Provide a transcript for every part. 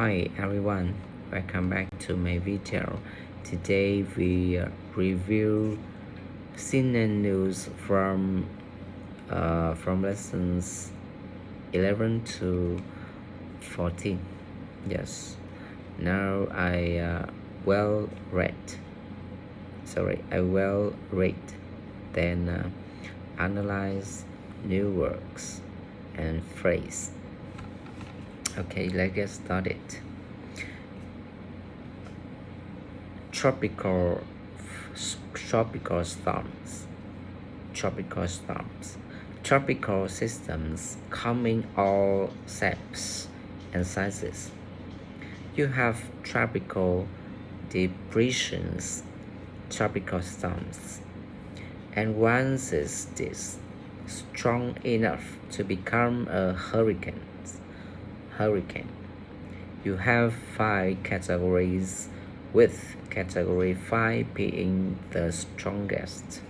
Hi everyone, welcome back to my video. Today we review CNN news from lessons 11 to 14. Yes, now I well read, then analyze new words and phrase. Okay, let's get started. Tropical storms. Tropical systems come in all shapes and sizes. You have tropical depressions, tropical storms, and once is this strong enough to become a hurricane, you have 5 categories, with category 5 being the strongest.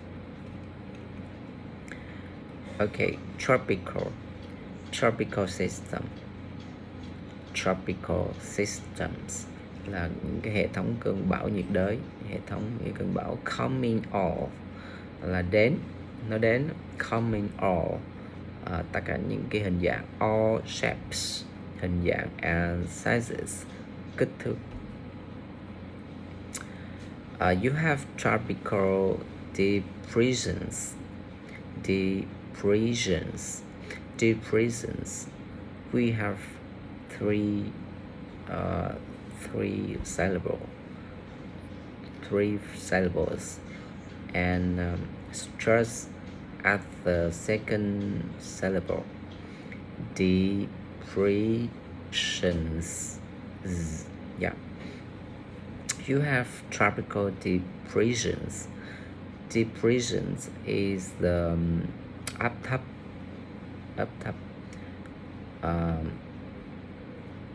Okay, tropical system. Tropical systems là những cái hệ thống cơn bão nhiệt đới, hệ thống những cơn bão coming all là nó đến coming all, tất cả những cái hình dạng, all shapes, hình dạng, and sizes, kích thước. You have tropical depressions. We have three syllables, and stress at the second syllable. Depressions. Yeah. You have tropical depressions. Depressions is the áp thấp.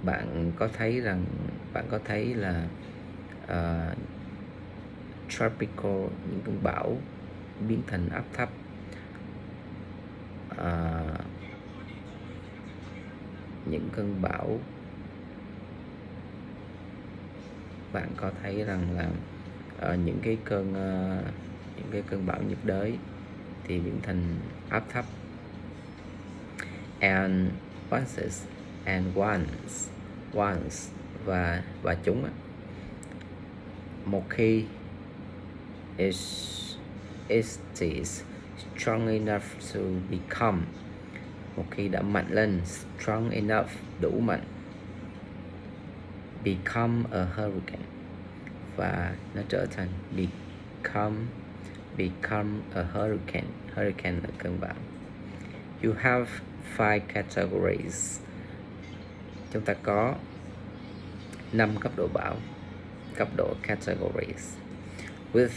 Bạn có thấy là tropical, những cơn bão biến thành áp thấp. Những cơn bão, bạn có thấy rằng là những cái cơn bão nhiệt đới thì biến thành áp thấp. And once và chúng. Một khi is strong enough to become, một khi đã mạnh lên, strong enough, đủ mạnh, become a hurricane, và nó trở thành become a hurricane. Hurricane là cơn bão. You have 5 categories. Chúng ta có 5 cấp độ bão, cấp độ categories, with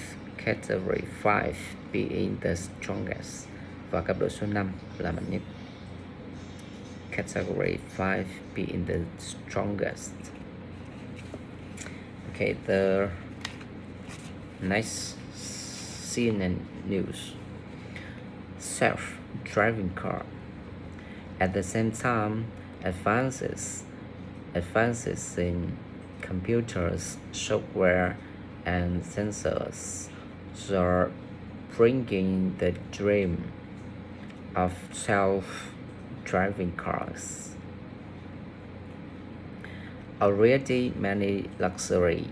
category 5 being the strongest, và cấp độ số 5 là mạnh nhất. Category 5 being the strongest. Okay, the next CNN news. Self-driving car. At the same time, advances in computers, software, and sensors are bringing the dream of self-driving cars. Already, many luxury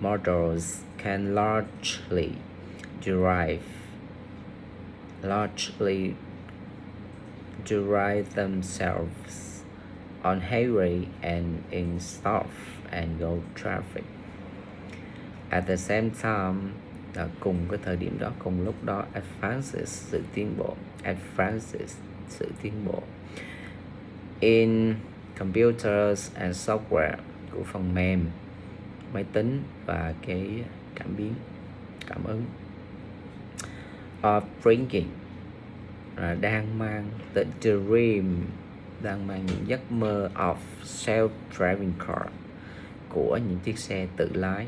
models can largely drive themselves on highway and in stop and go traffic. At the same time, cùng cái thời điểm đó, cùng lúc đó, advances, sự tiến bộ in computers and software, của phần mềm, máy tính và cái cảm ứng, of bringing, đang mang the dream, đang mang những giấc mơ of self-driving car, của những chiếc xe tự lái.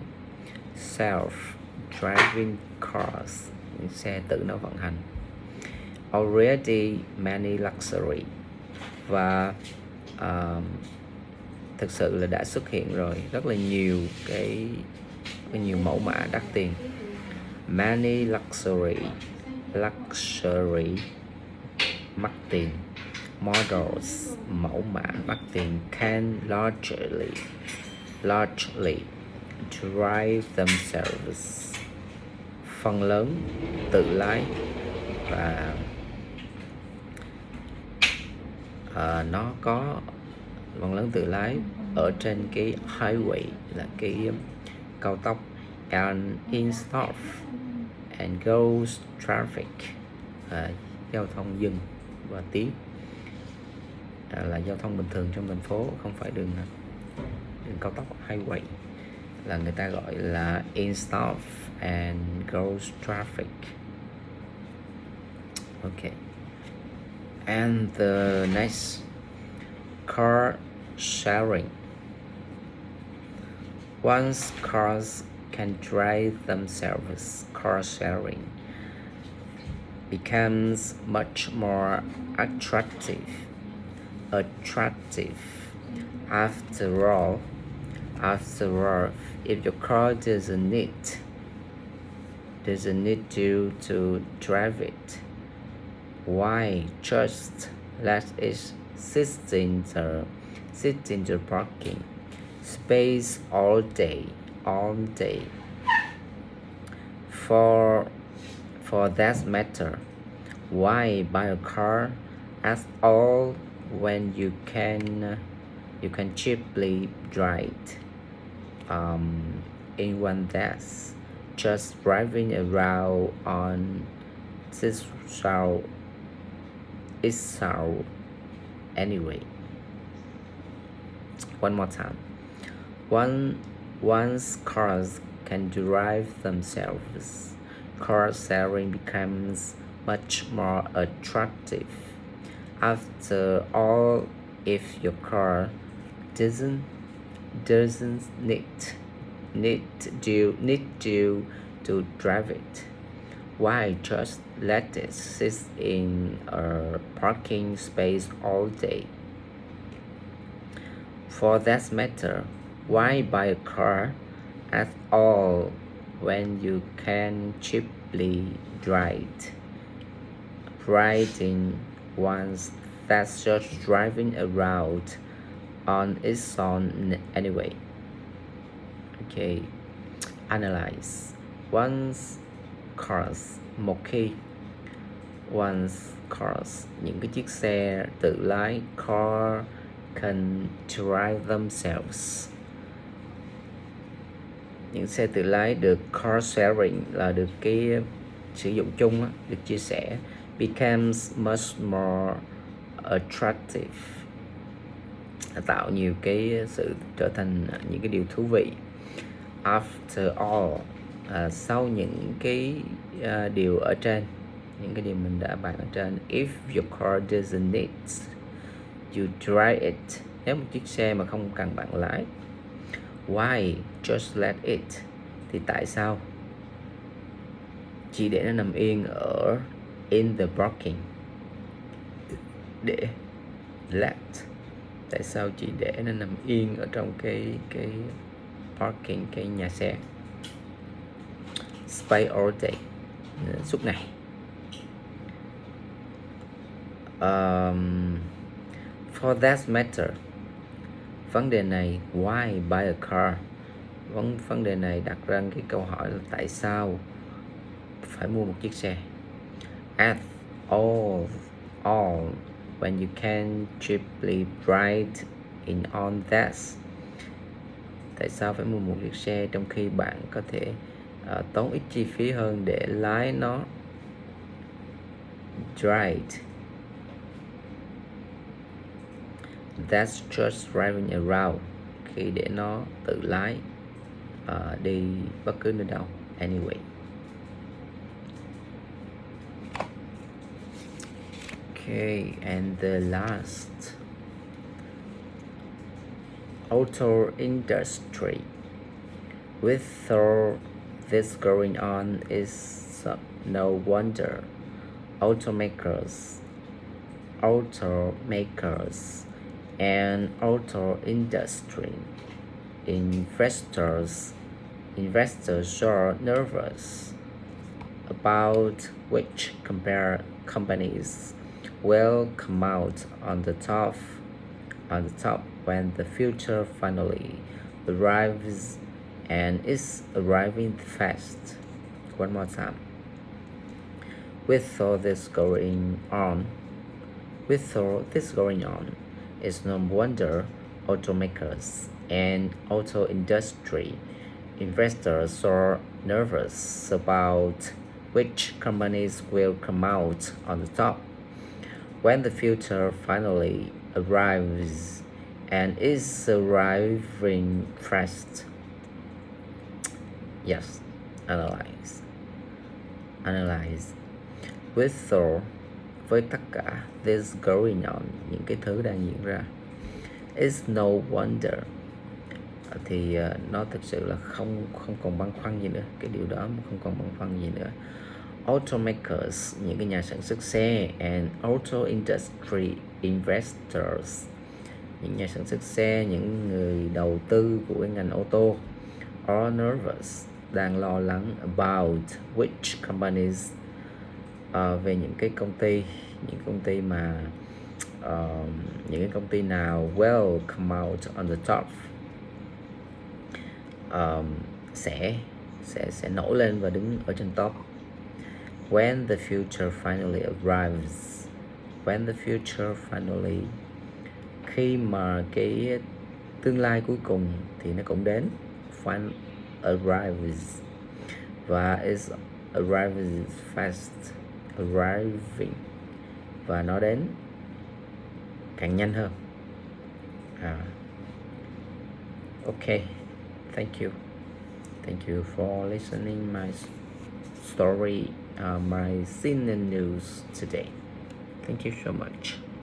Self-driving cars, những xe tự nó vận hành. Already many luxury, và thực sự là đã xuất hiện rồi rất là nhiều nhiều mẫu mã đắt tiền. Many luxury mắc tiền models mẫu mã mắc tiền can largely drive themselves phần lớn tự lái và nó có phần lớn tự lái ở trên cái highway là cái cao tốc and in stop and goes traffic giao thông dừng và tiếp là giao thông bình thường trong thành phố, không phải đường cao tốc highway, là người ta gọi là in stop and goes traffic. Okay, and the next, car sharing. Once cars can drive themselves, car sharing becomes much more attractive. After all, if your car doesn't need you to drive it, why just let it sit in the parking space all day? For that matter, why buy a car at all when you can cheaply drive it in one that's just driving around on this road itself anyway? One more time. Once cars can drive themselves, car sharing becomes much more attractive. After all, if your car doesn't need you to drive it, why just let it sit in a parking space all day? For that matter, why buy a car at all when you can cheaply drive it? Riding once that's just driving around on its own anyway. Okay, analyze. Once cars, những cái chiếc xe tự lái, car can drive themselves. Những xe tự lái được car sharing là được cái sử dụng chung, được chia sẻ, becomes much more attractive, tạo nhiều cái sự trở thành những cái điều thú vị. After all, sau những cái điều ở trên, những cái điều mình đã bàn ở trên, if your car doesn't need you drive it, nếu một chiếc xe mà không cần bạn lái, why just let it, thì tại sao chỉ để nó nằm yên ở in the parking, để let, tại sao chỉ để nó nằm yên ở trong cái parking, cái nhà xe space all day, suốt ngày. For that matter, vấn đề này, why buy a car, vấn đề này đặt ra cái câu hỏi là tại sao phải mua một chiếc xe. At all when you can cheaply ride in on that, tại sao phải mua một chiếc xe trong khi bạn có thể tốn ít chi phí hơn để lái nó, drive, that's just driving around, khi để nó tự lái đi bất cứ nơi đâu anyway. Okay, and the last, auto industry. With all this going on, is no wonder automakers and auto industry. Investors are nervous about which companies will come out on the top when the future finally arrives, and is arriving fast. One more time. With all this going on, it's no wonder automakers and auto industry investors are nervous about which companies will come out on the top when the future finally arrives, and is arriving fast. Yes, analyze. With all, với tất cả this going on, những cái thứ đang diễn ra, it's no wonder, thì nó thực sự là không còn băn khoăn gì nữa, cái điều đó không còn băn khoăn gì nữa. Automakers, những cái nhà sản xuất xe, and auto industry investors, những nhà sản xuất xe, những người đầu tư của cái ngành ô tô, are nervous, đang lo lắng about which companies, về những cái công ty mà những cái công ty nào will come out on the top, sẽ nổi lên và đứng ở trên top. When the future finally arrives, khi mà cái tương lai cuối cùng thì nó cũng đến, arrives, và is arriving fast, và nó đến càng nhanh hơn. Okay, thank you for listening my story, my CNN news today. Thank you so much.